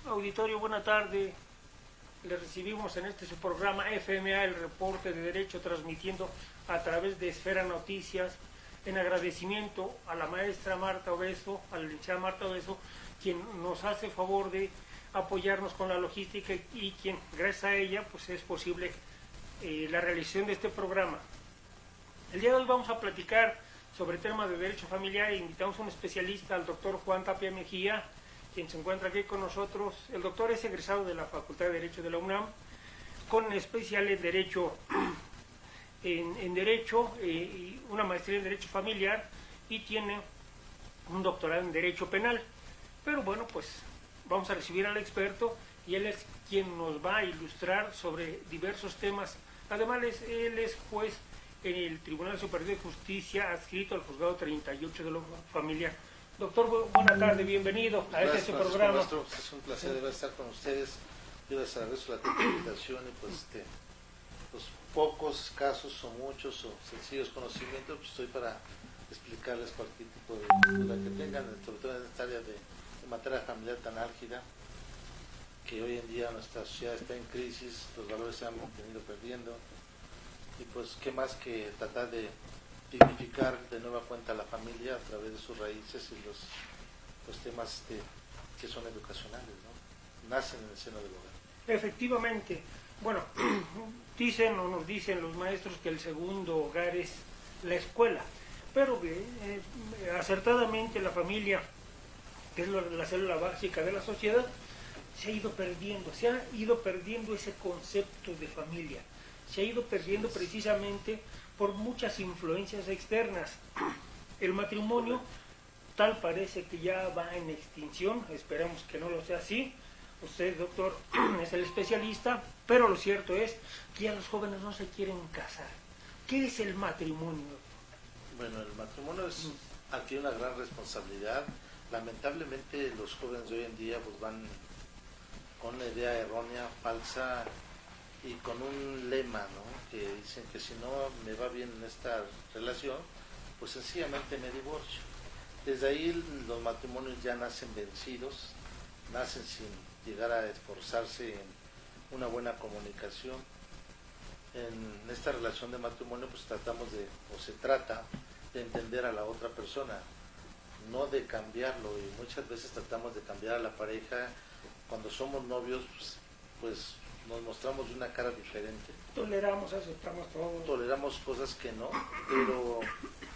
Auditorio, buena tarde. Le recibimos en este su programa FMA, el reporte de derecho, transmitiendo a través de Esfera Noticias, en agradecimiento a la maestra Marta Obeso, a la licenciada Marta Obeso, quien nos hace favor de apoyarnos con la logística y quien, gracias a ella, pues es posible la realización de este programa. El día de hoy vamos a platicar sobre temas de derecho familiar e invitamos a un especialista, al doctor Juan Tapia Mejía, quien se encuentra aquí con nosotros. El doctor es egresado de la Facultad de Derecho de la UNAM, con especial en Derecho, en Derecho, y una maestría en Derecho Familiar, y tiene un doctorado en Derecho Penal. Pero bueno, pues vamos a recibir al experto y él es quien nos va a ilustrar sobre diversos temas. Además, él es juez en el Tribunal Superior de Justicia, adscrito al Juzgado 38 de lo Familiar. Doctor, buena tarde, bienvenido a este programa. Maestro, es un placer estar con ustedes. Yo les agradezco la invitación y pues los pocos casos o muchos o sencillos conocimientos, pues estoy para explicarles cualquier tipo de duda que tengan, sobre todo en esta área de materia familiar tan álgida, que hoy en día nuestra sociedad está en crisis, los valores se han venido perdiendo, y pues qué más que tratar de dignificar de nueva cuenta a la familia a través de sus raíces y los temas que son educacionales, ¿no? Nacen en el seno del hogar. Efectivamente, bueno, dicen o nos dicen los maestros que el segundo hogar es la escuela, pero acertadamente la familia, que es la célula básica de la sociedad, se ha ido perdiendo ese concepto de familia, se ha ido perdiendo precisamente por muchas influencias externas. El matrimonio tal parece que ya va en extinción, esperamos que no lo sea así. Usted, doctor, es el especialista, pero lo cierto es que ya los jóvenes no se quieren casar. ¿Qué es el matrimonio? Bueno, el matrimonio adquiere una gran responsabilidad. Lamentablemente los jóvenes de hoy en día pues van con una idea errónea, falsa y con un lema, ¿no? Que dicen que si no me va bien en esta relación, pues sencillamente me divorcio. Desde ahí los matrimonios ya nacen vencidos, nacen sin llegar a esforzarse en una buena comunicación. En esta relación de matrimonio pues se trata de entender a la otra persona, no de cambiarlo, y muchas veces tratamos de cambiar a la pareja. Cuando somos novios pues nos mostramos de una cara diferente. Toleramos, aceptamos todo. Toleramos cosas que no, pero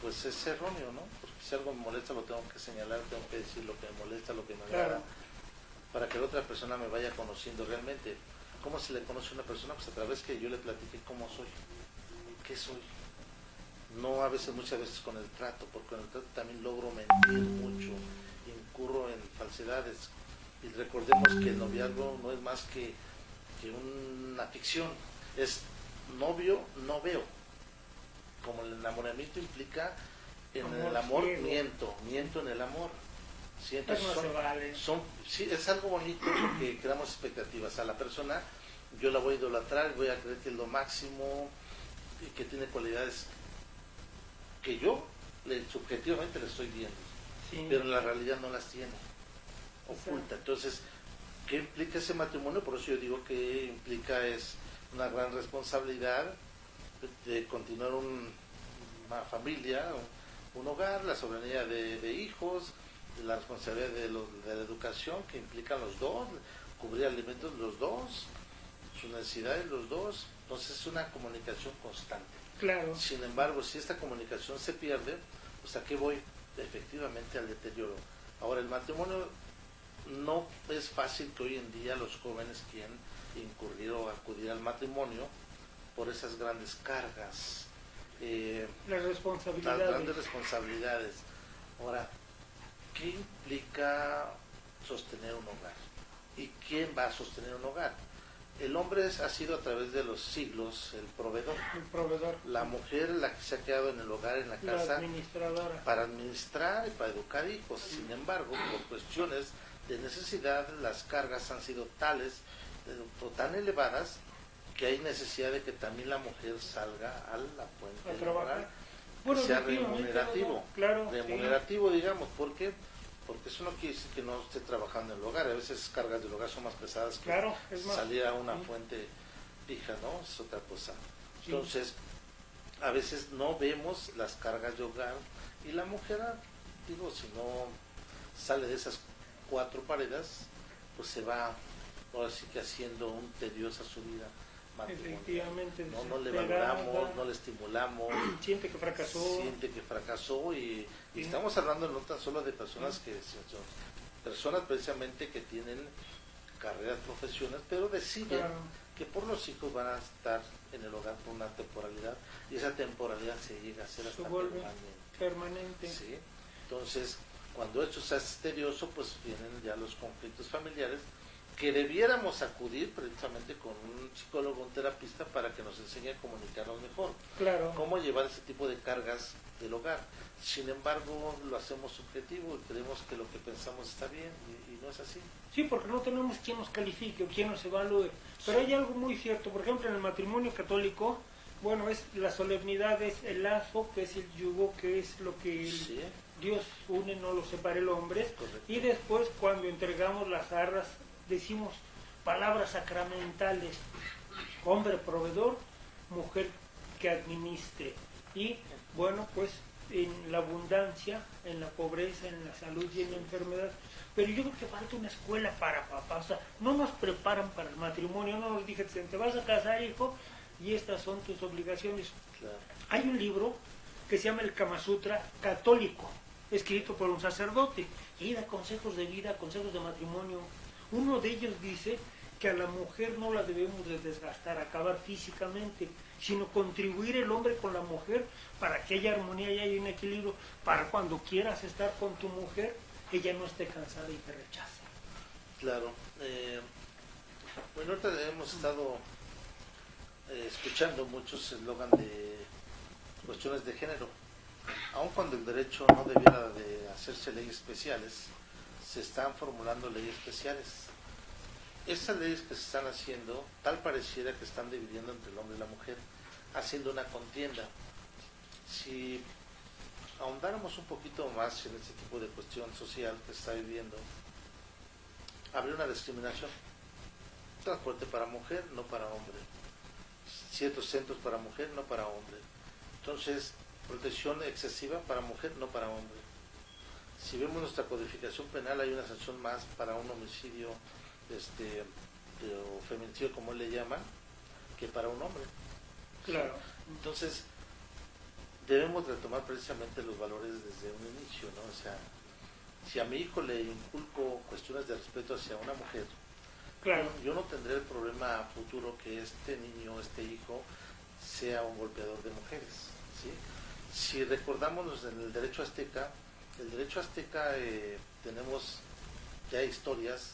pues es erróneo, ¿no? Porque si algo me molesta lo tengo que señalar, tengo que decir lo que me molesta, lo que me agrada, para que la otra persona me vaya conociendo realmente. ¿Cómo se le conoce a una persona? Pues a través que yo le platique cómo soy, qué soy. No muchas veces con el trato, porque con el trato también logro mentir mucho, incurro en falsedades. Y recordemos que el noviazgo no es más que una ficción, es novio, no veo. Como el enamoramiento implica, en el amor miento en el amor. Sí, entonces sí, es algo bonito porque creamos expectativas. A la persona yo la voy a idolatrar, voy a creer que es lo máximo y que tiene cualidades que yo subjetivamente le estoy viendo, sí, pero en la realidad no las tiene, oculta. Entonces, ¿qué implica ese matrimonio? Por eso yo digo que implica es una gran responsabilidad de continuar una familia, un hogar, la soberanía de hijos, la responsabilidad de la educación que implican los dos, cubrir alimentos los dos, sus necesidades los dos. Entonces es una comunicación constante. Claro. Sin embargo, si esta comunicación se pierde, pues ¿a qué voy? Efectivamente al deterioro. Ahora, el matrimonio no es fácil que hoy en día los jóvenes quieran incurrir o acudir al matrimonio por esas grandes cargas, las grandes responsabilidades. Ahora, ¿qué implica sostener un hogar? ¿Y quién va a sostener un hogar? El hombre ha sido a través de los siglos el proveedor. La mujer la que se ha quedado en el hogar, en la casa, para administrar y para educar hijos. Sin embargo, por cuestiones de necesidad, las cargas han sido tales o tan elevadas que hay necesidad de que también la mujer salga a la fuente laboral, que sea remunerativo, claro, remunerativo, digamos, porque porque eso no quiere decir que no esté trabajando en el hogar. A veces cargas del hogar son más pesadas que claro, es más, salir a una fuente fija, ¿no? Es otra cosa. Entonces, a veces no vemos las cargas de hogar y la mujer, digo, si no sale de esas 4 paredes, pues se va, ahora sí que haciendo un tediosa su vida matrimonial. Efectivamente, No le valoramos, no le estimulamos, siente que fracasó y estamos hablando no tan solo de personas que son personas precisamente que tienen carreras, profesiones, pero deciden que por los hijos van a estar en el hogar por una temporalidad, y esa temporalidad se llega a ser hasta permanente. ¿Sí? Entonces, cuando esto se hace tedioso, pues vienen ya los conflictos familiares, que debiéramos acudir precisamente con un psicólogo, un terapista, para que nos enseñe a comunicarnos mejor. Claro. Cómo llevar ese tipo de cargas del hogar. Sin embargo, lo hacemos subjetivo y creemos que lo que pensamos está bien, y no es así. Sí, porque no tenemos quien nos califique o quien nos evalúe. Pero hay algo muy cierto. Por ejemplo, en el matrimonio católico, bueno, es la solemnidad, es el lazo, que es el yugo, que es lo que Dios une, no lo separa el hombre. Correcto. Y después, cuando entregamos las arras, decimos palabras sacramentales: hombre proveedor, mujer que administre. Y bueno, pues en la abundancia, en la pobreza, en la salud y en la enfermedad. Pero yo creo que falta una escuela para papás. O sea, no nos preparan para el matrimonio, no nos dicen, te vas a casar, hijo, y estas son tus obligaciones. Claro. Hay un libro que se llama el Kama Sutra católico, escrito por un sacerdote, y da consejos de vida, consejos de matrimonio. Uno de ellos dice que a la mujer no la debemos de desgastar, acabar físicamente, sino contribuir el hombre con la mujer para que haya armonía y haya un equilibrio, para cuando quieras estar con tu mujer, ella no esté cansada y te rechace. Claro. Bueno, ahorita hemos estado escuchando muchos eslogan de cuestiones de género. Aun cuando el derecho no debiera de hacerse leyes especiales, se están formulando leyes especiales. Estas leyes que se están haciendo, tal pareciera que están dividiendo entre el hombre y la mujer, haciendo una contienda. Si ahondáramos un poquito más en este tipo de cuestión social que se está viviendo, habría una discriminación. Transporte para mujer, no para hombre. Ciertos centros para mujer, no para hombre. Entonces, protección excesiva para mujer, no para hombre. Si vemos nuestra codificación penal, hay una sanción más para un homicidio o feminicidio, como él le llama, que para un hombre. Claro. Entonces, debemos retomar precisamente los valores desde un inicio, ¿no? O sea, si a mi hijo le inculco cuestiones de respeto hacia una mujer, claro, yo no tendré el problema futuro que este niño, este hijo, sea un golpeador de mujeres, ¿sí? Si recordamos en el derecho azteca, tenemos ya historias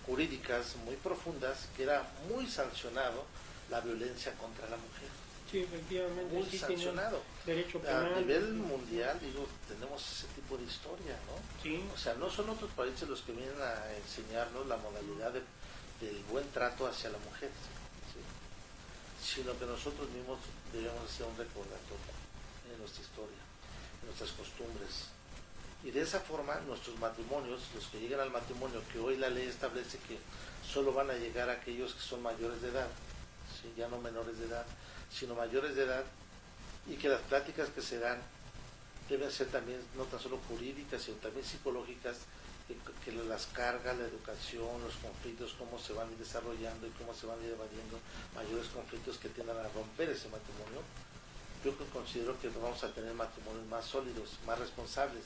jurídicas muy profundas, que era muy sancionado la violencia contra la mujer. Sí, efectivamente. Muy sí, sancionado. Derecho penal. A nivel mundial, tenemos ese tipo de historia, ¿no? Sí. O sea, no son otros países los que vienen a enseñarnos la modalidad del buen trato hacia la mujer, ¿sí? Sino que nosotros mismos debemos hacer un recordatorio en nuestra historia, en nuestras costumbres. Y de esa forma, nuestros matrimonios, los que llegan al matrimonio, que hoy la ley establece que solo van a llegar aquellos que son mayores de edad, ¿sí? Ya no menores de edad, sino mayores de edad, y que las pláticas que se dan deben ser también no tan solo jurídicas, sino también psicológicas, que las cargas, la educación, los conflictos, cómo se van a ir desarrollando y cómo se van a ir evadiendo mayores conflictos que tiendan a romper ese matrimonio. Yo considero que vamos a tener matrimonios más sólidos, más responsables.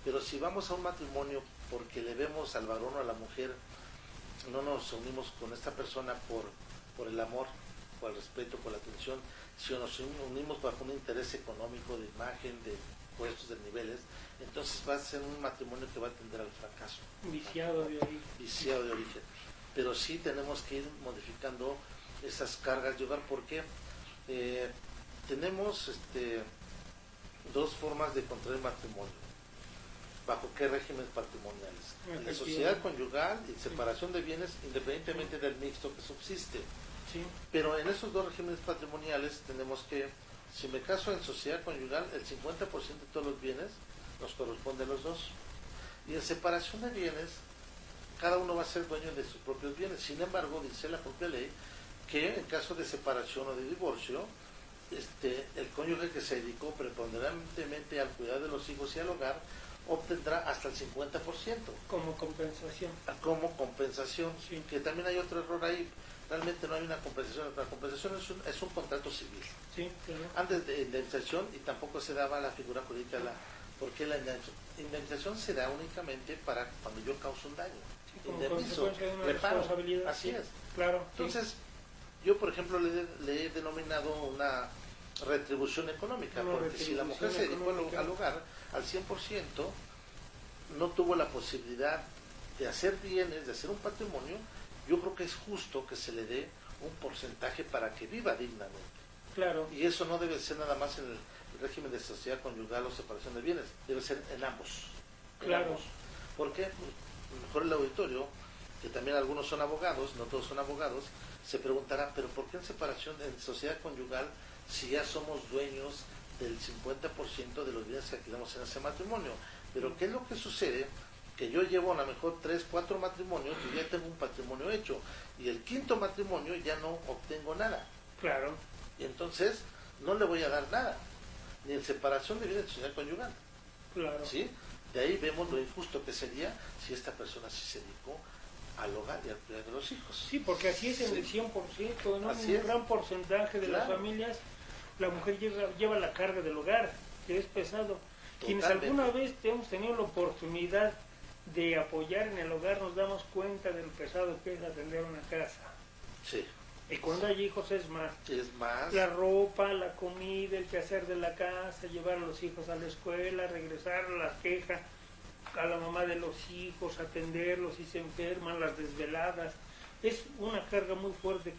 Pero si vamos a un matrimonio porque le vemos al varón o a la mujer, no nos unimos con esta persona por el amor, por el respeto, por la atención, si nos unimos bajo un interés económico, de imagen, de puestos, de niveles, entonces va a ser un matrimonio que va a tender al fracaso. Viciado de origen. Viciado de origen. Pero sí tenemos que ir modificando esas cargas de hogar, porque tenemos dos formas de contraer matrimonio. ¿Bajo qué regímenes patrimoniales? En la sociedad conyugal y separación de bienes, independientemente del mixto que subsiste. Sí. Pero en esos dos regímenes patrimoniales tenemos que, si me caso en sociedad conyugal, el 50% de todos los bienes nos corresponde a los dos. Y en separación de bienes, cada uno va a ser dueño de sus propios bienes. Sin embargo, dice la propia ley que en caso de separación o de divorcio, el cónyuge que se dedicó preponderantemente al cuidado de los hijos y al hogar obtendrá hasta el 50%. Como compensación. Como compensación, sí. Que también hay otro error ahí. Realmente no hay una compensación. La compensación es un contrato civil. Sí, claro. Antes de indemnización, y tampoco se daba la figura jurídica, porque la indemnización se da únicamente para cuando yo causo un daño. Sí, como indemnizo, consecuencia de una reparo. responsabilidad. Así sí, es. Claro. Entonces, sí. yo por ejemplo le he denominado una retribución económica, porque si la mujer se dedicó al hogar al 100%, no tuvo la posibilidad de hacer bienes, de hacer un patrimonio, yo creo que es justo que se le dé un porcentaje para que viva dignamente. Claro. Y eso no debe ser nada más en el régimen de sociedad conyugal o separación de bienes, debe ser en ambos. Claro. Ambos. ¿Por qué? Mejor el auditorio, que también algunos son abogados, no todos son abogados, se preguntará, pero ¿por qué en separación, en sociedad conyugal, si ya somos dueños del 50% de los bienes que adquirimos en ese matrimonio? Pero ¿qué es lo que sucede? Que yo llevo a lo mejor 3, 4 matrimonios y ya tengo un patrimonio hecho, y el quinto matrimonio ya no obtengo nada. Claro. Y entonces no le voy a dar nada, ni en separación de bienes de sociedad conyugal. Claro. ¿Sí? De ahí vemos lo injusto que sería si esta persona sí se dedicó al hogar y al cuidado de los hijos. Sí, porque así es en el 100%, en un gran porcentaje de las familias, la mujer lleva la carga del hogar, que es pesado. Totalmente. Quienes alguna vez hemos tenido la oportunidad de apoyar en el hogar, nos damos cuenta del pesado que es atender una casa. Sí. Y cuando hay hijos es más. Es más. La ropa, la comida, el quehacer de la casa, llevar a los hijos a la escuela, regresar, la queja a la mamá de los hijos, atenderlos si se enferman, las desveladas. Es una carga muy fuerte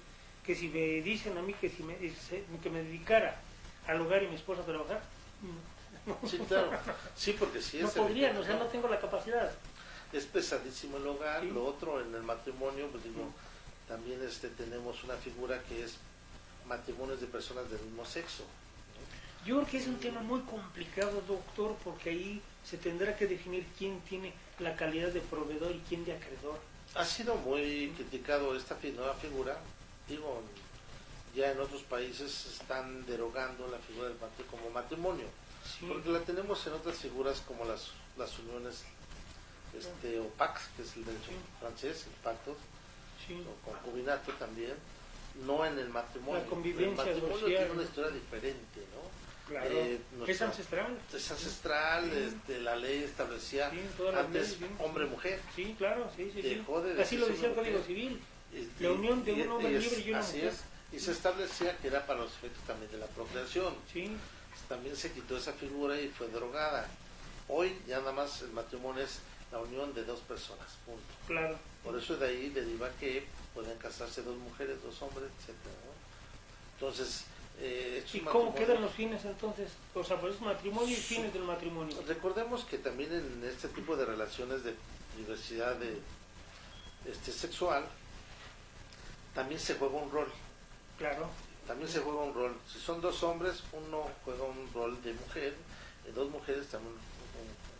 que si me dicen a mí que que me dedicara al hogar y mi esposa a trabajar, no. Sí, claro. Sí, porque sí es. No podría, o sea, no tengo la capacidad. Es pesadísimo el hogar. Sí. Lo otro, en el matrimonio, pues digo, también tenemos una figura que es matrimonios de personas del mismo sexo. Yo creo que es un tema muy complicado, doctor, porque ahí se tendrá que definir quién tiene la calidad de proveedor y quién de acreedor. Ha sido muy criticado esta nueva figura. Digo, ya en otros países están derogando la figura del matrimonio como matrimonio. Sí. Porque la tenemos en otras figuras como las uniones o pax, que es el derecho francés, el pacto, o concubinato también, no en el matrimonio. La convivencia el matrimonio social, tiene una historia diferente, ¿no? Claro. Es ancestral. Es ancestral, la ley establecía antes hombre-mujer. Sí, claro, sí. Dejó de así lo decía el Código Civil. La unión de un hombre libre y una mujer. Y se establecía que era para los efectos también de la procreación. Sí. También se quitó esa figura y fue derogada. Hoy ya nada más el matrimonio es la unión de dos personas, punto. Claro. Por eso de ahí deriva que pueden casarse dos mujeres, dos hombres, etcétera, ¿no? Entonces, ¿y cómo quedan los fines entonces? O sea, pues es matrimonio y fines del matrimonio. Recordemos que también en este tipo de relaciones de diversidad sexual, también se juega un rol. Claro. También se juega un rol. Si son dos hombres, uno juega un rol de mujer, dos mujeres también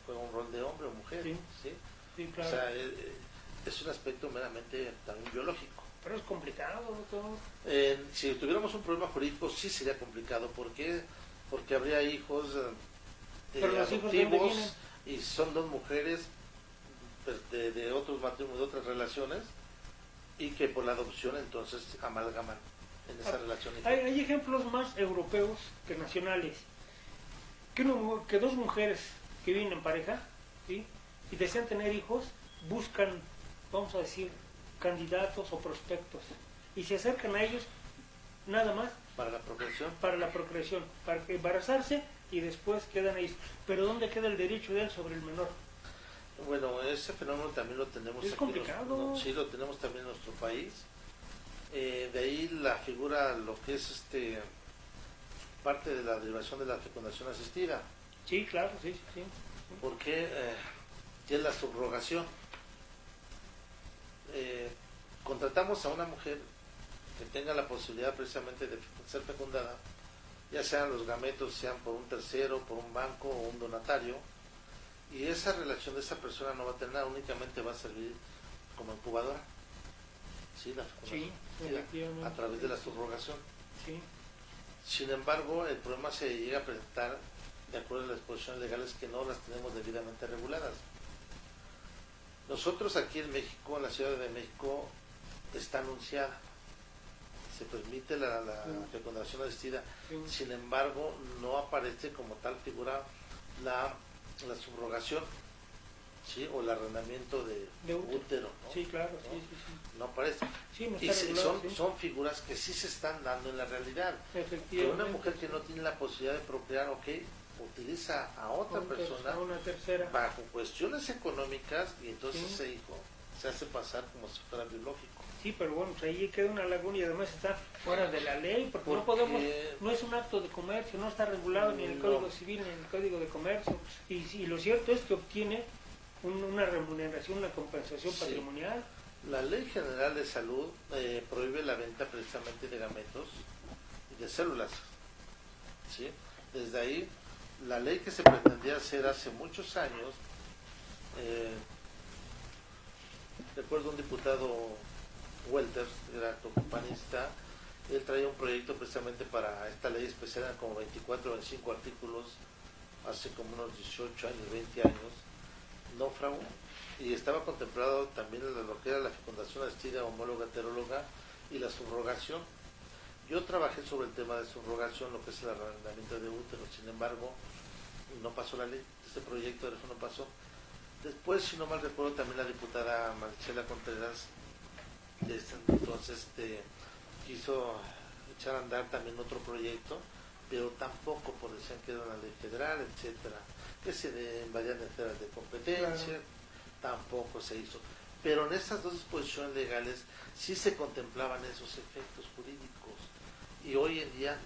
juega un rol de hombre o mujer. Sí, claro. O sea, es un aspecto meramente también biológico. Pero es complicado, doctor. Si tuviéramos un problema jurídico, sí sería complicado. ¿Por qué? Porque habría hijos adoptivos y son dos mujeres de otros matrimonios, de otras relaciones, y que por la adopción entonces amalgaman en esa relación. Hay ejemplos más europeos que nacionales. Que dos mujeres que viven en pareja, ¿sí?, y desean tener hijos, buscan, vamos a decir, candidatos o prospectos, y se acercan a ellos nada más para la procreación, para embarazarse, y después quedan ahí. Pero ¿dónde queda el derecho de él sobre el menor? Bueno, ese fenómeno también lo tenemos aquí. Complicado. Sí, lo tenemos también en nuestro país. De ahí la figura, lo que es parte de la derivación de la fecundación asistida. Sí, claro, sí. Porque es la subrogación. Contratamos a una mujer que tenga la posibilidad precisamente de ser fecundada, ya sean los gametos, sean por un tercero, por un banco o un donatario, y esa relación de esa persona no va a tener nada, únicamente va a servir como incubadora, ¿sí? La Sí, a través de la subrogación. Sí. Sin embargo, el problema se llega a presentar de acuerdo a las disposiciones legales que no las tenemos debidamente reguladas. Nosotros aquí en México, en la Ciudad de México, está anunciada, se permite la fecundación asistida, sin embargo no aparece como tal figura la subrogación, ¿sí? O el arrendamiento de útero, ¿no? Sí, claro, ¿no? Sí, sí, sí. No aparece. Sí, no y regulado, son figuras que sí se están dando en la realidad. Que una mujer que no tiene la posibilidad de procrear, utiliza a otra persona, a una tercera, bajo cuestiones económicas, y entonces ese hijo se hace pasar como si fuera biológico. Sí, pero bueno, pues ahí queda una laguna y además está fuera de la ley, porque no podemos, no es un acto de comercio, no está regulado ni en el Código Civil ni en el Código de Comercio, y lo cierto es que obtiene una remuneración, una compensación patrimonial. La Ley General de Salud prohíbe la venta precisamente de gametos y de células, ¿sí? Desde ahí, la ley que se pretendía hacer hace muchos años, recuerdo un diputado Welters, era panista, él traía un proyecto precisamente para esta ley especial, eran como 24 o 25 artículos, hace como unos 18 años, 20 años, náufrago, y estaba contemplado también lo que era la fecundación asistida, homóloga, heteróloga y la subrogación. Yo trabajé sobre el tema de subrogación, lo que es el arrendamiento de útero, sin embargo, no pasó la ley, este proyecto de eso no pasó. Después, si no mal recuerdo, también la diputada Marcela Contreras, entonces quiso echar a andar también otro proyecto, pero tampoco, por decían que era una ley federal, etcétera, que se invadían esferas de competencia, tampoco se hizo. Pero en estas dos disposiciones legales sí se contemplaban esos efectos jurídicos, y hoy en día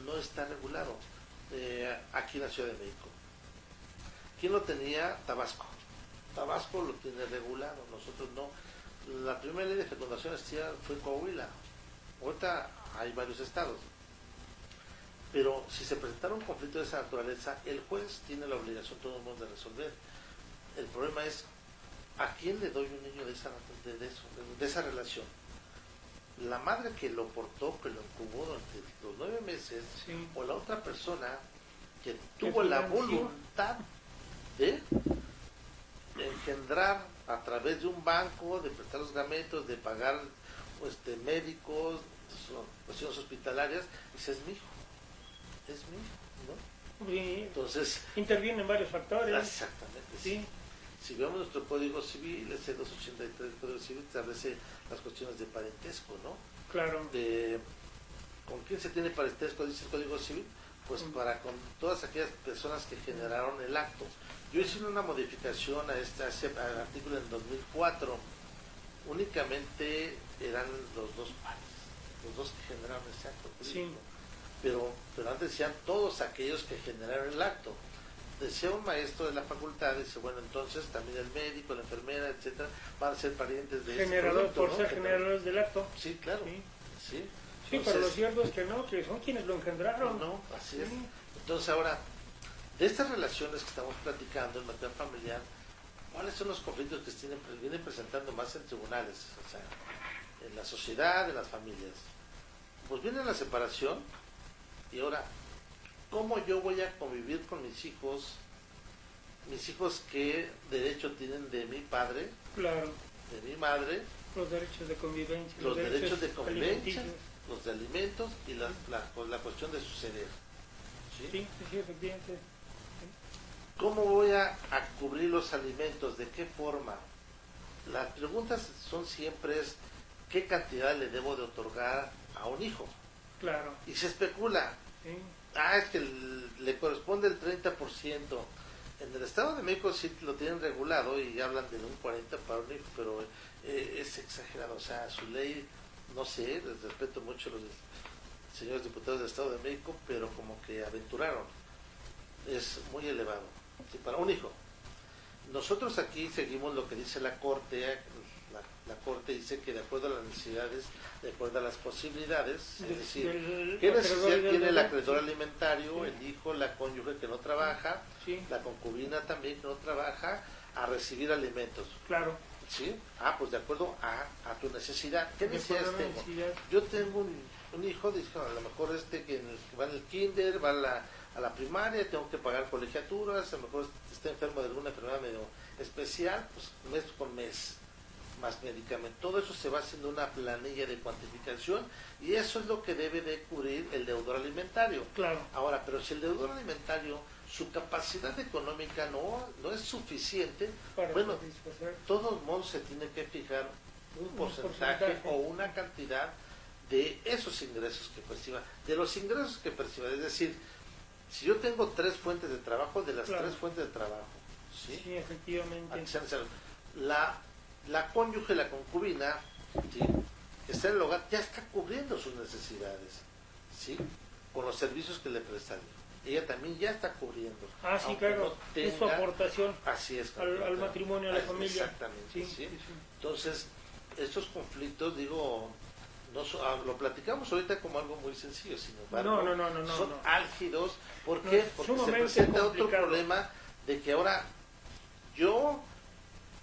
no está regulado aquí en la Ciudad de México. ¿Quién lo tenía? Tabasco. Tabasco lo tiene regulado, nosotros no. La primera ley de fecundación asistida fue Coahuila. Ahorita hay varios estados. Pero si se presentara un conflicto de esa naturaleza, el juez tiene la obligación todo el mundo de resolver. El problema es, ¿a quién le doy un niño de esa relación? La madre que lo portó, que lo incubó durante los 9 meses, o la otra persona que tuvo la voluntad de engendrar a través de un banco, de prestar los gametos, de pagar médicos, cuestiones hospitalarias, dice, es mi hijo, ¿no? Sí. Entonces intervienen varios factores. Exactamente, sí. Si vemos nuestro Código Civil, ese 283 del Código Civil establece las cuestiones de parentesco, ¿no? Claro. ¿Con quién se tiene parentesco, dice el Código Civil? Pues para con todas aquellas personas que generaron el acto. Yo hice una modificación a ese artículo en 2004. Únicamente eran los dos pares, los dos que generaron ese acto político. Pero antes decían todos aquellos que generaron el acto. Decía un maestro de la facultad, dice, bueno, entonces también el médico, la enfermera, etcétera, van a ser parientes de generador, ese producto, por ¿no? ser generadores del acto. Sí, claro. Sí, entonces, pero lo cierto es que no, que son quienes lo engendraron. No, así es. Entonces ahora, de estas relaciones que estamos platicando en materia familiar, ¿cuáles son los conflictos que vienen presentando más en tribunales? O sea, en la sociedad, en las familias. Pues viene la separación, y ahora, ¿cómo yo voy a convivir con mis hijos? Mis hijos, ¿qué derecho tienen de mi padre? Claro. De mi madre. Los derechos de convivencia. Los derechos de convivencia, los de alimentos y la cuestión de suceder. ¿Sí? Sí, efectivamente. ¿Cómo voy a cubrir los alimentos? ¿De qué forma? Las preguntas son siempre ¿qué cantidad le debo de otorgar a un hijo? Claro. Y se especula. Sí. Es que le corresponde el 30%. En el Estado de México sí lo tienen regulado y hablan de un 40% para un hijo, pero es exagerado. O sea, su ley, no sé, les respeto mucho a los señores diputados del Estado de México, pero como que aventuraron. Es muy elevado, ¿sí? Para un hijo. Nosotros aquí seguimos lo que dice la Corte. La Corte dice que de acuerdo a las necesidades, de acuerdo a las posibilidades, es decir, del ¿qué acreedor necesidad y tiene el deudor, acreedor sí. alimentario, Sí. el hijo, la cónyuge que no trabaja, Sí, la concubina también que no trabaja, a recibir alimentos? claro. ¿Sí? Pues de acuerdo a tu necesidad. ¿Qué De acuerdo a necesidades la tengo? necesidad. Yo tengo un hijo, dice, a lo mejor que va en el kinder, va a la primaria, tengo que pagar colegiaturas, a lo mejor está enfermo de alguna enfermedad medio especial, pues mes con mes, más medicamento. Todo eso se va haciendo una planilla de cuantificación y eso es lo que debe de cubrir el deudor alimentario. Claro. Ahora, pero si el deudor alimentario, su capacidad económica no es suficiente, Para bueno, satisfacer. de todos modos se tiene que fijar un porcentaje o una cantidad de esos ingresos que perciba, de los ingresos que perciba. Es decir, si yo tengo 3 fuentes de trabajo, de las 3 fuentes de trabajo, ¿sí? Sí, efectivamente. La cónyuge, la concubina, ¿sí?, que está en el hogar, ya está cubriendo sus necesidades, ¿sí?, con los servicios que le prestan. Ella también ya está cubriendo. Sí, claro, es su aportación. Así es. Al matrimonio, a la familia. Exactamente, sí, ¿sí? Sí, sí. Entonces, estos conflictos, digo, lo platicamos ahorita como algo muy sencillo, sin embargo, son álgidos. ¿Por qué? Porque se presenta otro problema de que ahora yo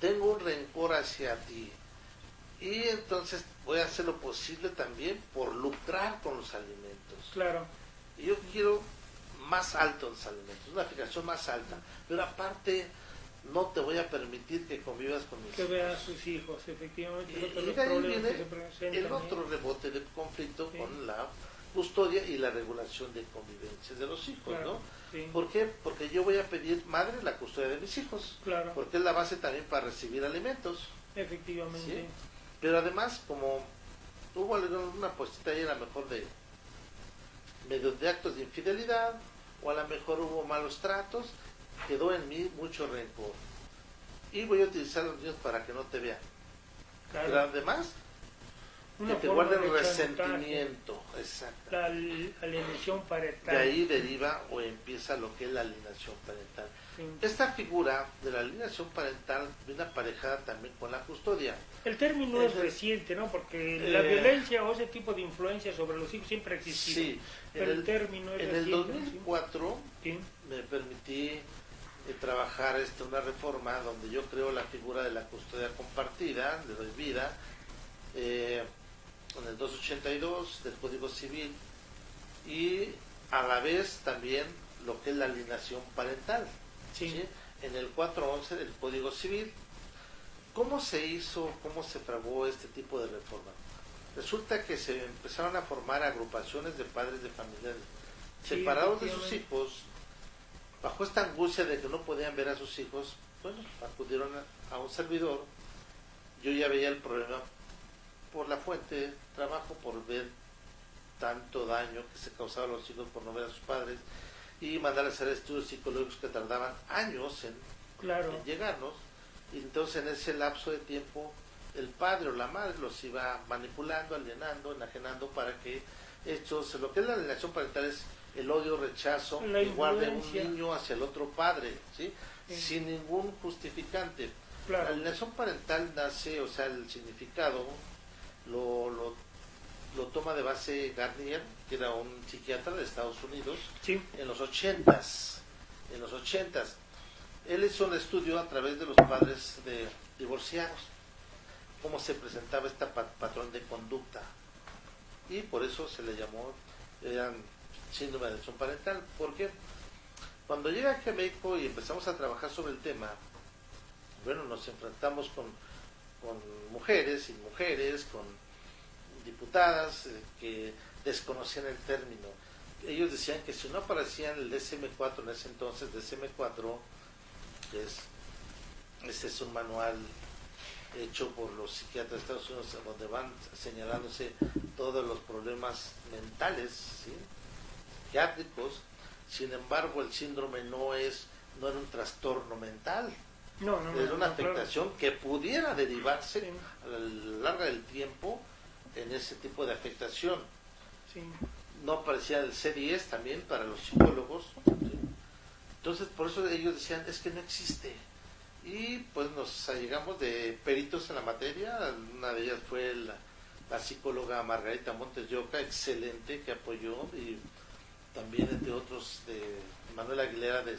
tengo un rencor hacia ti y entonces voy a hacer lo posible también por lucrar con los alimentos. Claro. Y yo quiero más alto los alimentos, una fijación más alta, pero aparte no te voy a permitir que convivas con mis hijos. Que veas a sus hijos, efectivamente. Y de ahí viene el otro rebote de conflicto con la custodia y la regulación de convivencia de los hijos, claro, ¿no? Sí. ¿Por qué? Porque yo voy a pedir, madre, la custodia de mis hijos, Claro. porque es la base también para recibir alimentos. Efectivamente. ¿Sí? Pero además, como hubo una puestita ahí a lo mejor de medio de actos de infidelidad, o a lo mejor hubo malos tratos, quedó en mí mucho rencor. Y voy a utilizar a los niños para que no te vean. Claro. Pero además, Una que te forma guarden de resentimiento. Exacto. La alienación parental. De ahí deriva o empieza lo que es la alienación parental. Sí. Esta figura de la alienación parental viene aparejada también con la custodia. El término es reciente, ¿no? Porque la violencia o ese tipo de influencia sobre los hijos siempre ha existido. Sí, pero el término es en reciente. el 2004 ¿sí? me permití trabajar una reforma donde yo creo la figura de la custodia compartida, le doy vida, en el 282 del Código Civil, y a la vez también lo que es la alienación parental, Sí. ¿sí?, en el 411 del Código Civil. ¿Cómo se hizo, cómo se fraguó este tipo de reforma? Resulta que se empezaron a formar agrupaciones de padres de familias separados de sus hijos, bajo esta angustia de que no podían ver a sus hijos. Bueno, acudieron a un servidor. Yo ya veía el problema por la fuente de trabajo, por ver tanto daño que se causaba a los hijos por no ver a sus padres, y mandar a hacer estudios psicológicos que tardaban años en llegarnos. Y entonces en ese lapso de tiempo el padre o la madre los iba manipulando, alienando, enajenando para que estos, lo que es la alienación parental es el odio, rechazo, igual de un niño hacia el otro padre, ¿sí? Sí. Sin ningún justificante. Claro. La alienación parental nace, o sea, el significado lo toma de base Garnier, que era un psiquiatra de Estados Unidos, sí, en los 80s. Él hizo un estudio a través de los padres de divorciados, cómo se presentaba este patrón de conducta, y por eso se le llamó síndrome de alienación parental. Porque cuando llega aquí a México y empezamos a trabajar sobre el tema, bueno, nos enfrentamos con mujeres y mujeres, con diputadas que desconocían el término. Ellos decían que si no aparecían el DSM-4 en ese entonces, DSM-4 este es un manual hecho por los psiquiatras de Estados Unidos, donde van señalándose todos los problemas mentales, ¿sí?, psiquiátricos. Sin embargo, el síndrome no era un trastorno mental, era una afectación que pudiera derivarse a lo largo del tiempo en ese tipo de afectación. Sí. No aparecía el C10 también para los psicólogos, ¿sí? Entonces por eso ellos decían, es que no existe. y pues nos allegamos de peritos en la materia. Una de ellas fue la psicóloga Margarita Montes de Oca, excelente, que apoyó, y también entre otros de Manuel Aguilera de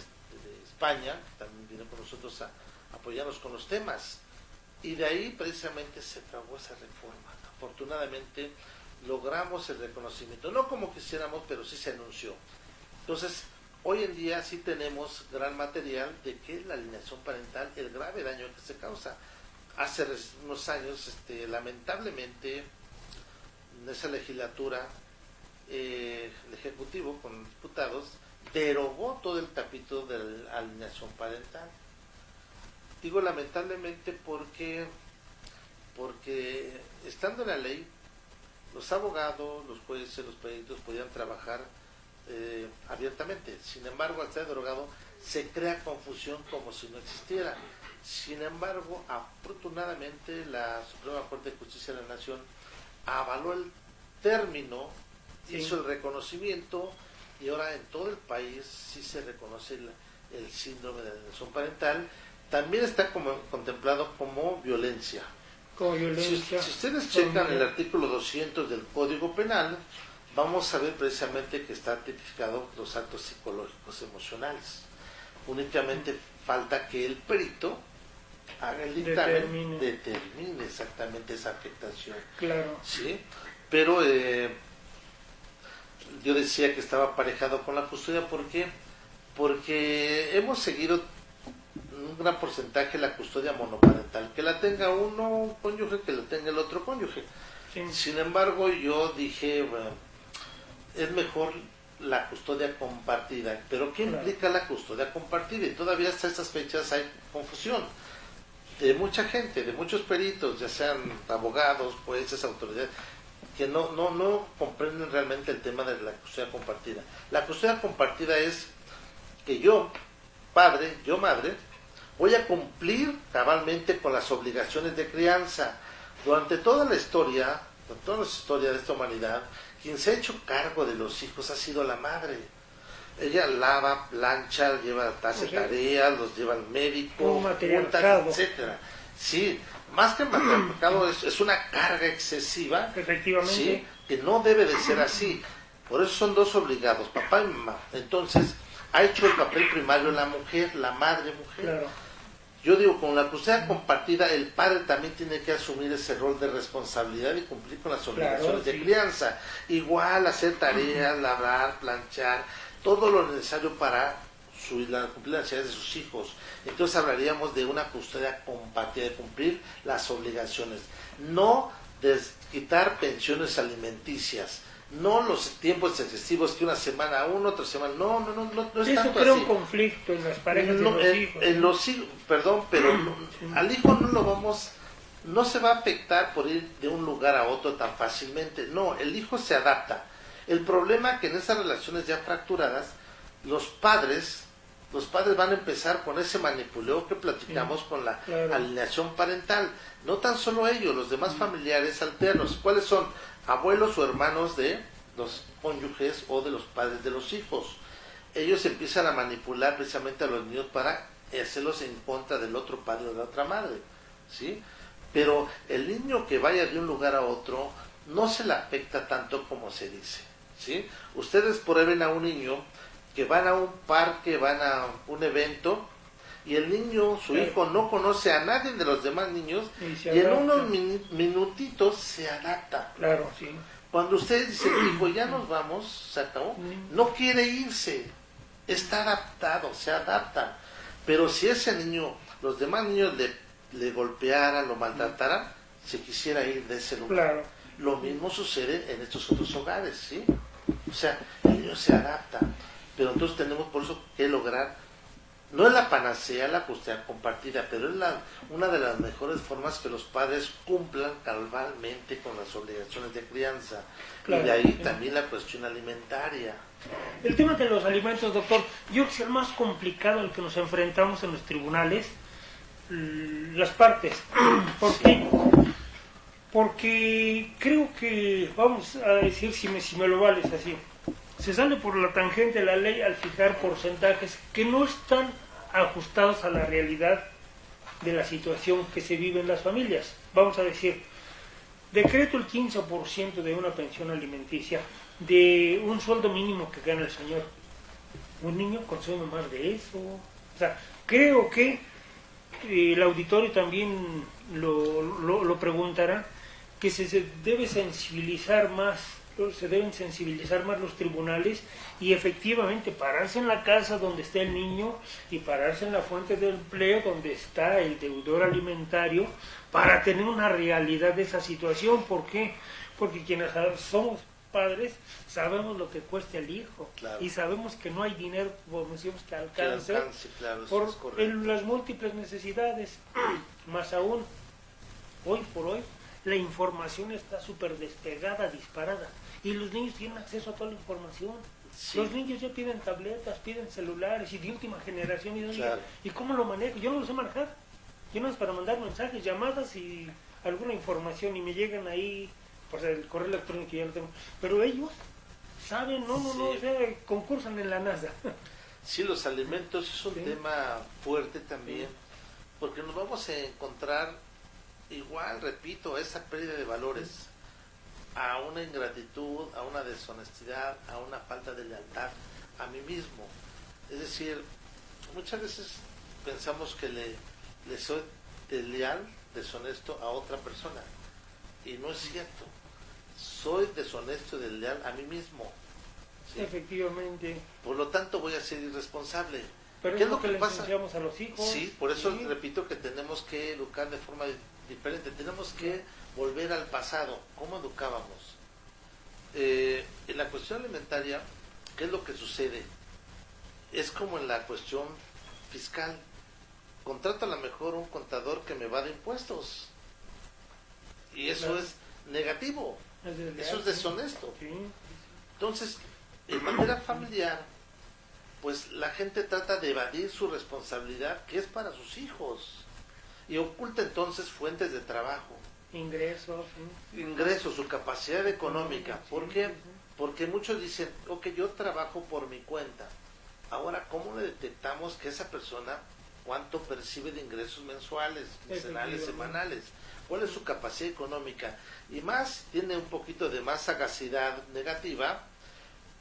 España, que también vino con nosotros a apoyarnos con los temas, y de ahí precisamente se trabó esa reforma. Afortunadamente logramos el reconocimiento, no como quisiéramos, pero sí se anunció. Entonces, hoy en día sí tenemos gran material de que la alienación parental, el grave daño que se causa. Hace unos años, lamentablemente, en esa legislatura, el Ejecutivo con diputados derogó todo el capítulo de la alienación parental. Digo lamentablemente porque estando en la ley, los abogados, los jueces, los peritos podían trabajar abiertamente. Sin embargo, al ser derogado, se crea confusión como si no existiera. Sin embargo, afortunadamente, la Suprema Corte de Justicia de la Nación avaló el término, hizo el reconocimiento, y ahora en todo el país sí se reconoce el síndrome de alienación parental. También está contemplado como violencia. Como violencia. Si ustedes checan el artículo 200 del Código Penal, vamos a ver precisamente que está tipificado los actos psicológicos emocionales. Únicamente falta que el perito haga el dictamen, determine exactamente esa afectación. Claro. ¿Sí? Pero yo decía que estaba aparejado con la custodia. ¿Por qué? Porque hemos seguido un gran porcentaje la custodia monoparental, que la tenga uno cónyuge, que la tenga el otro cónyuge. Sí. Sin embargo, yo dije, bueno, es mejor la custodia compartida. ¿Pero qué implica la custodia compartida? Y todavía hasta estas fechas hay confusión de mucha gente, de muchos peritos, ya sean abogados, jueces, autoridades, que no comprenden realmente el tema de la custodia compartida. La custodia compartida es que yo, padre, yo madre, voy a cumplir cabalmente con las obligaciones de crianza. Durante toda la historia de esta humanidad, quien se ha hecho cargo de los hijos ha sido la madre. Ella lava, plancha, hace tareas, los lleva al médico, juntas, etcétera. Sí, más que matriarcado es una carga excesiva. Efectivamente. Sí, que no debe de ser así. Por eso son dos obligados, papá y mamá. Entonces, ha hecho el papel primario la mujer, la madre mujer. Claro. Yo digo, con la custodia compartida, el padre también tiene que asumir ese rol de responsabilidad y cumplir con las obligaciones de crianza. Igual hacer tareas, lavar, planchar, todo lo necesario para cumplir las necesidades de sus hijos. Entonces hablaríamos de una custodia compartida, de cumplir las obligaciones. No de quitar pensiones alimenticias. No los tiempos excesivos que una semana uno, otra semana no es eso tanto crea así. Un conflicto en las parejas de los hijos. Perdón, pero al hijo no se va a afectar por ir de un lugar a otro tan fácilmente. No, el hijo se adapta. El problema es que en esas relaciones ya fracturadas, los padres van a empezar con ese manipuleo que platicamos con la alienación parental. No tan solo ellos, los demás familiares alternos. ¿Cuáles son? Abuelos o hermanos de los cónyuges o de los padres de los hijos. Ellos empiezan a manipular precisamente a los niños para hacerlos en contra del otro padre o de la otra madre, ¿sí? Pero el niño que vaya de un lugar a otro no se le afecta tanto como se dice, ¿sí? Ustedes prueben a un niño que van a un parque, van a un evento, y el niño, su hijo, no conoce a nadie de los demás niños, y en unos minutitos se adapta. Claro, sí. Cuando ustedes dicen, hijo, ya nos vamos, se acabó, no quiere irse, está adaptado, se adapta. Pero si ese niño, los demás niños le golpearan, lo maltrataran, se quisiera ir de ese lugar. Claro. Lo mismo sucede en estos otros hogares, ¿sí? O sea, el niño se adapta. Pero entonces tenemos por eso que lograr. No es la panacea la custodia compartida, pero es una de las mejores formas que los padres cumplan cabalmente con las obligaciones de crianza. Claro, y de ahí también la cuestión alimentaria. El tema de los alimentos, doctor, yo creo que es el más complicado al que nos enfrentamos en los tribunales, las partes. ¿Por qué? Porque creo que, vamos a decir, si me lo vales así, se sale por la tangente de la ley al fijar porcentajes que no están ajustados a la realidad de la situación que se vive en las familias. Vamos a decir, decreto el 15% de una pensión alimenticia, de un sueldo mínimo que gana el señor. Un niño consume más de eso. O sea, creo que el auditorio también lo preguntará, que se debe sensibilizar más, se deben sensibilizar más los tribunales y efectivamente pararse en la casa donde está el niño y pararse en la fuente de empleo donde está el deudor alimentario para tener una realidad de esa situación. ¿Por qué? Porque quienes somos padres sabemos lo que cuesta el hijo, claro, y sabemos que no hay dinero, como decimos, que alcance claro, por las múltiples necesidades. Más aún, hoy por hoy la información está súper despegada, disparada, y los niños tienen acceso a toda la información. Sí. Los niños ya piden tabletas, piden celulares y de última generación. Claro. ¿Y cómo lo manejo? Yo no lo sé manejar. Yo no es para mandar mensajes, llamadas y alguna información, y me llegan ahí por el correo electrónico, ya lo tengo. Pero ellos saben, no, o sea, concursan en la NASA. Sí, los alimentos es un tema fuerte también, porque nos vamos a encontrar igual, repito, esa pérdida de valores, a una ingratitud, a una deshonestidad, a una falta de lealtad a mí mismo. Es decir, muchas veces pensamos que le soy desleal, deshonesto a otra persona, y no es cierto. Soy deshonesto y desleal a mí mismo. ¿Sí? Efectivamente. Por lo tanto voy a ser irresponsable. Pero ¿Qué es lo que le pasa? enseñamos a los hijos. Sí, por eso repito que tenemos que educar de forma diferente. Tenemos que volver al pasado. ¿Cómo educábamos? En la cuestión alimentaria, ¿qué es lo que sucede? Es como en la cuestión fiscal. Contrato a lo mejor un contador que me va de impuestos. Y eso es negativo. Eso es deshonesto. Sí. Entonces, en manera familiar, pues la gente trata de evadir su responsabilidad, que es para sus hijos, y oculta entonces fuentes de trabajo, ingresos, su capacidad económica. ¿Por qué? Porque muchos dicen, ok, yo trabajo por mi cuenta. Ahora, ¿cómo le detectamos que esa persona cuánto percibe de ingresos mensuales, quincenales, semanales? ¿Cuál es su capacidad económica? Y más, tiene un poquito de más sagacidad negativa,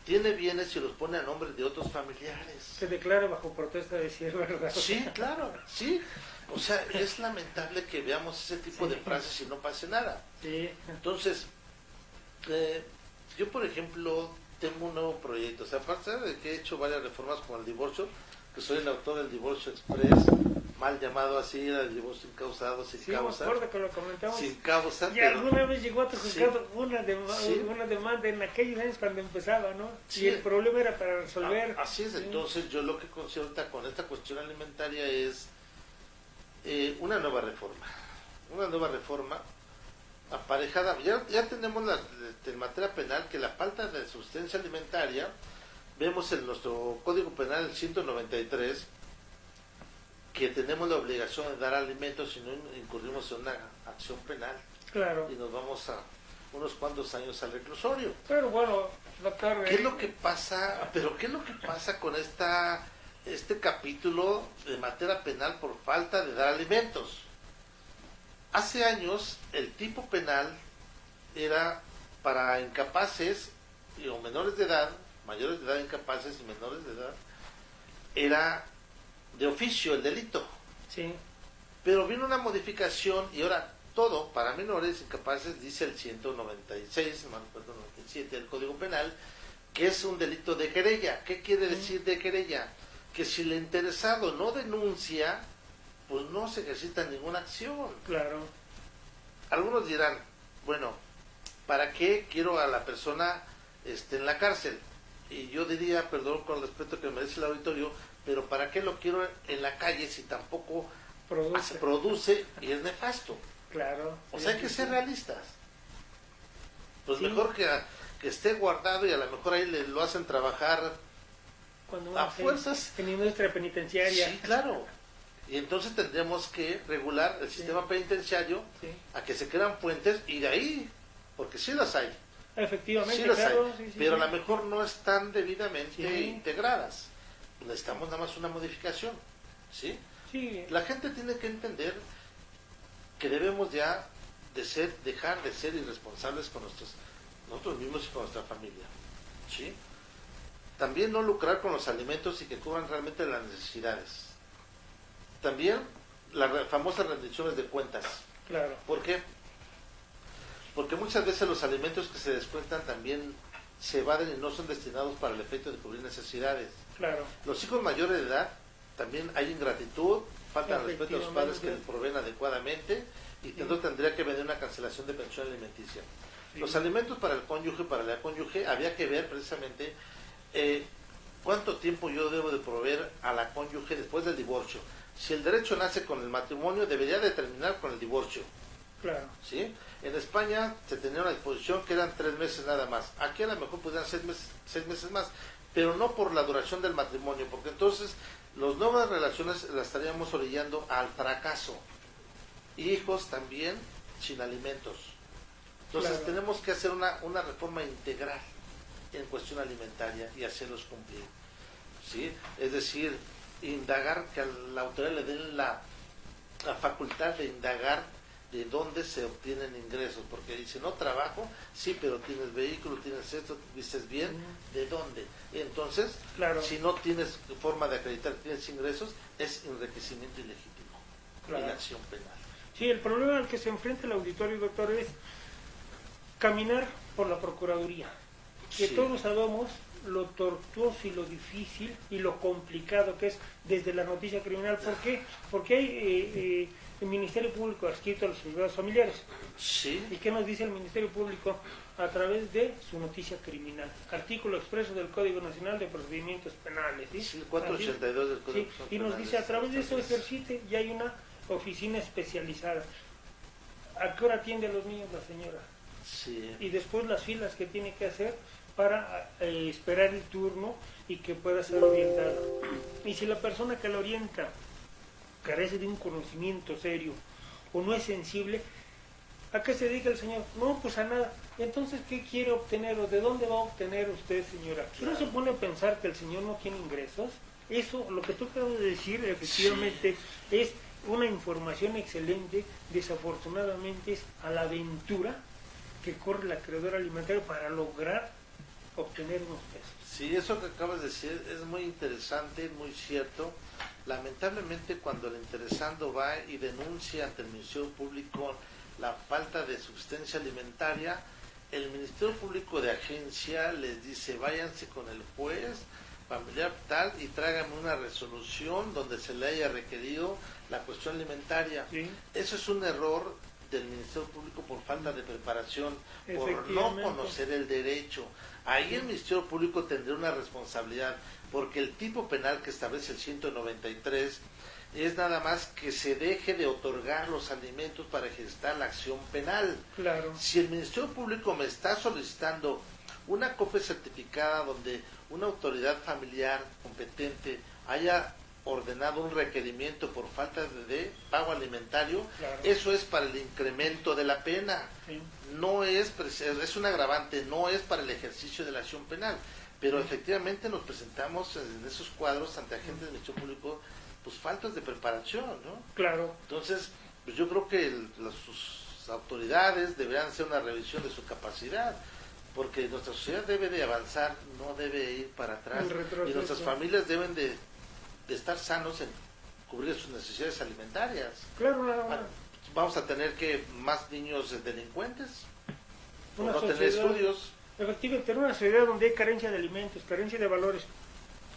tiene bienes y los pone a nombre de otros familiares. Se declara bajo protesta de si es verdad. Sí, claro, sí. O sea, es lamentable que veamos ese tipo de frases y no pase nada. Sí. Entonces, yo por ejemplo tengo un nuevo proyecto. O sea, aparte de que he hecho varias reformas con el divorcio, que soy el autor del Divorcio Express, mal llamado así, era el divorcio incausado, sin causa. Sí, me acuerdo que lo comentamos. Sin causa. Y alguna vez llegó a tu juzgado una demanda en aquellos años cuando empezaba, ¿no? Sí. Y el problema era para resolver. Así es, entonces yo lo que considero ahorita con esta cuestión alimentaria es una nueva reforma. Una nueva reforma aparejada. Ya tenemos en materia penal que la falta de sustancia alimentaria, vemos en nuestro Código Penal el 193, que tenemos la obligación de dar alimentos si no incurrimos en una acción penal. Claro. Y nos vamos a unos cuantos años al reclusorio. Pero bueno, doctor... ¿Qué es lo que pasa? Pero ¿qué es lo que pasa con este capítulo de materia penal por falta de dar alimentos? Hace años el tipo penal era para incapaces o menores de edad, mayores de edad incapaces y menores de edad, era de oficio el delito. Sí. Pero vino una modificación y ahora todo para menores incapaces dice el 196, 97 del Código Penal, que es un delito de querella. ¿Qué quiere decir de querella? Que si el interesado no denuncia, pues no se ejercita ninguna acción. Claro. Algunos dirán, bueno, ¿para qué quiero a la persona en la cárcel? Y yo diría, perdón con el respeto que merece el auditorio, pero ¿para qué lo quiero en la calle si tampoco produce y es nefasto? Claro. O sea, hay que ser realistas. Pues mejor que esté guardado y a lo mejor ahí lo hacen trabajar cuando a fuerzas. En industria penitenciaria. Sí, claro. Y entonces tendremos que regular el sistema penitenciario a que se crean fuentes y de ahí, porque sí las hay. Efectivamente, sí las claro, hay, pero a lo mejor no están debidamente integradas. Necesitamos nada más una modificación, ¿sí? Sí. La gente tiene que entender que debemos ya dejar de ser irresponsables con nosotros mismos y con nuestra familia, ¿sí? También no lucrar con los alimentos y que cubran realmente las necesidades. También las famosas rendiciones de cuentas. Claro. ¿Por qué? Porque muchas veces los alimentos que se descuentan también se evaden y no son destinados para el efecto de cubrir necesidades. Claro. Los hijos mayores de edad, también hay ingratitud, falta de respeto a los padres que les proveen adecuadamente y tendría que venir una cancelación de pensión alimenticia. Sí. Los alimentos para el cónyuge, para la cónyuge, había que ver precisamente cuánto tiempo yo debo de proveer a la cónyuge después del divorcio. Si el derecho nace con el matrimonio, debería de terminar con el divorcio. Claro. ¿Sí? En España se tenía una disposición que eran 3 meses nada más. Aquí a lo mejor podrían ser 6 meses más, pero no por la duración del matrimonio, porque entonces las nuevas relaciones las estaríamos orillando al fracaso. Hijos también sin alimentos. Entonces claro, tenemos que hacer una reforma integral en cuestión alimentaria y hacerlos cumplir. ¿Sí? Es decir, indagar, que a la autoridad le den la facultad de indagar de dónde se obtienen ingresos, porque dice, no trabajo, sí, pero tienes vehículo, tienes esto, vistes bien, ¿de dónde? Entonces, claro, si no tienes forma de acreditar que tienes ingresos, es enriquecimiento ilegítimo, claro, y acción penal. Sí, el problema al que se enfrenta el auditorio, doctor, es caminar por la Procuraduría, que sí, todos sabemos lo tortuoso y lo difícil y lo complicado que es desde la noticia criminal. ¿Por qué? Porque hay el Ministerio Público adscrito a los juzgados familiares. Sí. ¿Y qué nos dice el Ministerio Público? A través de su noticia criminal. Artículo expreso del Código Nacional de Procedimientos Penales. ¿Sí? Sí, 482 del Código Nacional. Sí. Y nos dice, a través de eso ejercite, y hay una oficina especializada. ¿A qué hora atiende a los niños la señora? Sí. Y después las filas que tiene que hacer para esperar el turno y que pueda ser orientado. Y si la persona que lo orienta carece de un conocimiento serio o no es sensible, ¿a qué se dedica el señor? No, pues a nada. Entonces, ¿qué quiere obtener o de dónde va a obtener usted, señora? Si no se pone a pensar que el señor no tiene ingresos, eso, lo que tú acabas de decir, efectivamente, sí, es una información excelente. Desafortunadamente es a la aventura que corre el acreedor alimentario para lograr obtener unos pesos. Sí, eso que acabas de decir es muy interesante, muy cierto. Lamentablemente, cuando el interesado va y denuncia ante el Ministerio Público la falta de subsistencia alimentaria, el Ministerio Público de agencia les dice, váyanse con el juez familiar tal y tráigame una resolución donde se le haya requerido la cuestión alimentaria. ¿Sí? Eso es un error del Ministerio Público por falta de preparación, por no conocer el derecho. Ahí el Ministerio Público tendría una responsabilidad, porque el tipo penal que establece el 193 es nada más que se deje de otorgar los alimentos para ejercer la acción penal. Claro. Si el Ministerio Público me está solicitando una copia certificada donde una autoridad familiar competente haya ordenado un requerimiento por falta de pago alimentario, claro, eso es para el incremento de la pena. Sí. No es un agravante, no es para el ejercicio de la acción penal, pero sí, efectivamente nos presentamos en esos cuadros ante agentes del Ministerio Público pues faltas de preparación, ¿no? Claro. Entonces, pues yo creo que sus autoridades deberían hacer una revisión de su capacidad, porque nuestra sociedad debe de avanzar, no debe ir para atrás, y nuestras familias deben de estar sanos en cubrir sus necesidades alimentarias. Claro, claro. Vamos a tener que más niños delincuentes, por no sociedad, tener estudios. Efectivamente, tener una sociedad donde hay carencia de alimentos, carencia de valores.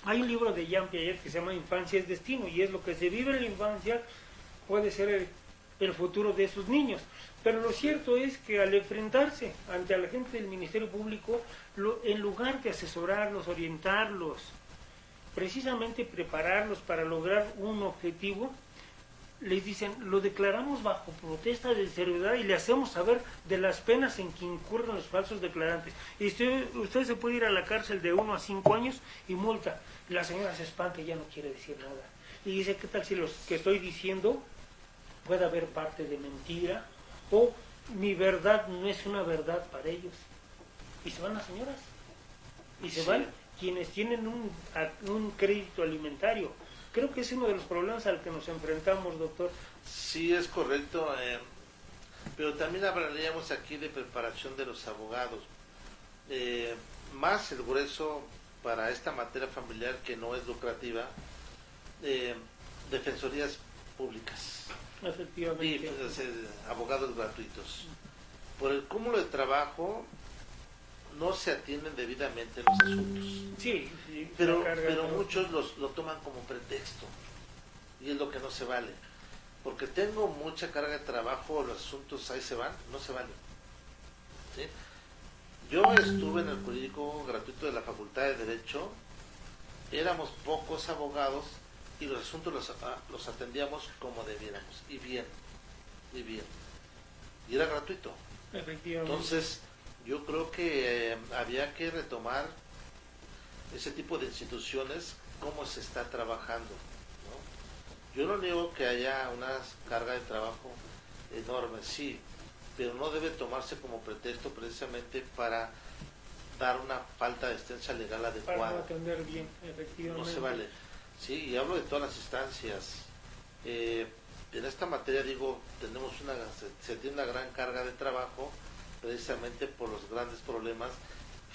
Hay un libro de Jean Piaget que se llama Infancia es Destino, y es lo que se vive en la infancia puede ser el futuro de esos niños. Pero lo cierto es que al enfrentarse ante la gente del Ministerio Público, en lugar de asesorarlos, orientarlos, precisamente prepararlos para lograr un objetivo, les dicen, lo declaramos bajo protesta de seriedad y le hacemos saber de las penas en que incurren los falsos declarantes. Y usted se puede ir a la cárcel de 1 a 5 años y multa. La señora se espanta y ya no quiere decir nada. Y dice, ¿qué tal si los que estoy diciendo puede haber parte de mentira? O mi verdad no es una verdad para ellos. Y se van las señoras. Y se van quienes tienen un crédito alimentario. Creo que es uno de los problemas al que nos enfrentamos, doctor. Sí, es correcto, pero también hablaríamos aquí de preparación de los abogados. Más el grueso para esta materia familiar que no es lucrativa, defensorías públicas Efectivamente. y pues, abogados gratuitos. Por el cúmulo de trabajo no se atienden debidamente los asuntos. Sí, sí, Pero ¿no? muchos lo toman como pretexto y es lo que no se vale. Porque tengo mucha carga de trabajo, los asuntos ahí se van, no se vale. ¿Sí? Yo estuve en el jurídico gratuito de la Facultad de Derecho, éramos pocos abogados y los asuntos los atendíamos como debiéramos, y bien, y era gratuito. Efectivamente. Entonces, yo creo que había que retomar ese tipo de instituciones, cómo se está trabajando, ¿no? Yo no niego que haya una carga de trabajo enorme, sí, pero no debe tomarse como pretexto precisamente para dar una falta de asistencia legal adecuada. Para no atender bien, efectivamente. No se vale. Sí, y hablo de todas las instancias. En esta materia, digo, se tiene una gran carga de trabajo precisamente por los grandes problemas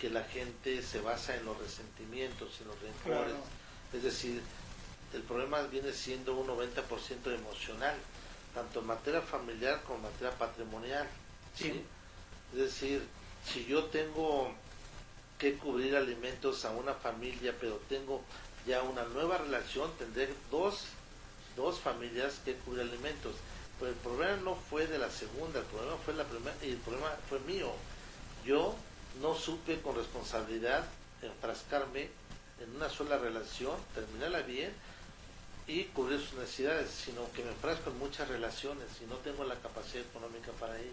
que la gente se basa en los resentimientos, en los rencores. Claro. Es decir, el problema viene siendo un 90% emocional, tanto en materia familiar como en materia patrimonial. ¿Sí? Sí. Es decir, si yo tengo que cubrir alimentos a una familia, pero tengo ya una nueva relación, tendré dos familias que cubrir alimentos. Pero el problema no fue de la segunda, el problema fue la primera, y el problema fue mío. Yo no supe con responsabilidad enfrascarme en una sola relación, terminarla bien y cubrir sus necesidades, sino que me enfrasco en muchas relaciones y no tengo la capacidad económica para ello.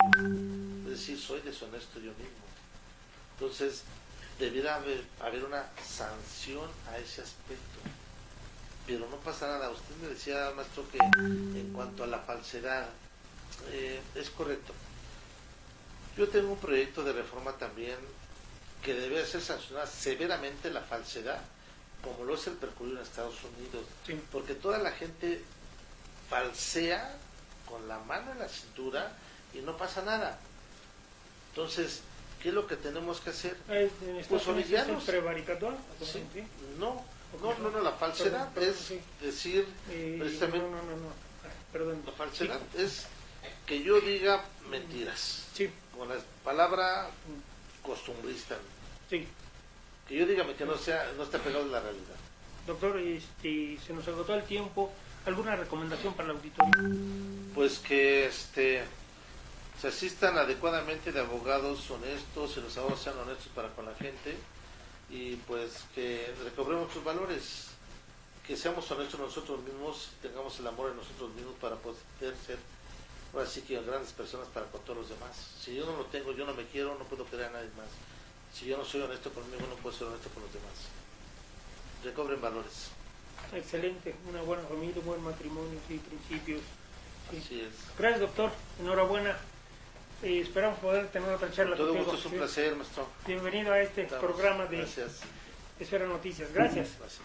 Es decir, soy deshonesto yo mismo. Entonces, debiera haber una sanción a ese aspecto. Pero no pasa nada. Usted me decía, maestro, que en cuanto a la falsedad, es correcto. Yo tengo un proyecto de reforma también que debe ser sancionada severamente la falsedad, como lo es el perjurio en Estados Unidos. Sí. Porque toda la gente falsea con la mano en la cintura y no pasa nada. Entonces, ¿qué es lo que tenemos que hacer? Pues orillarnos. ¿Prevaricator? Sí. No, la falsedad es decir precisamente. No. Perdón. La falsedad es que yo diga mentiras. Sí. Con la palabra costumbrista. Sí. Que yo diga que no esté pegado a la realidad. Doctor, se nos agotó el tiempo. ¿Alguna recomendación para el auditorio? Pues que se asistan adecuadamente de abogados honestos y los abogados sean honestos para con la gente y pues que recobremos sus valores, que seamos honestos nosotros mismos, tengamos el amor en nosotros mismos para poder ser ahora sí que grandes personas para con todos los demás. Si yo no lo tengo, yo no me quiero, no puedo querer a nadie más. Si yo no soy honesto conmigo, no puedo ser honesto con los demás. Recobren valores. Excelente, una buena familia, un buen matrimonio, sí, principios. Sí. Así es. Gracias, doctor, enhorabuena. Esperamos poder tener otra charla Todo contigo. gusto, es un placer, maestro. Bienvenido a este programa de Gracias. Esfera Noticias. Gracias. Gracias.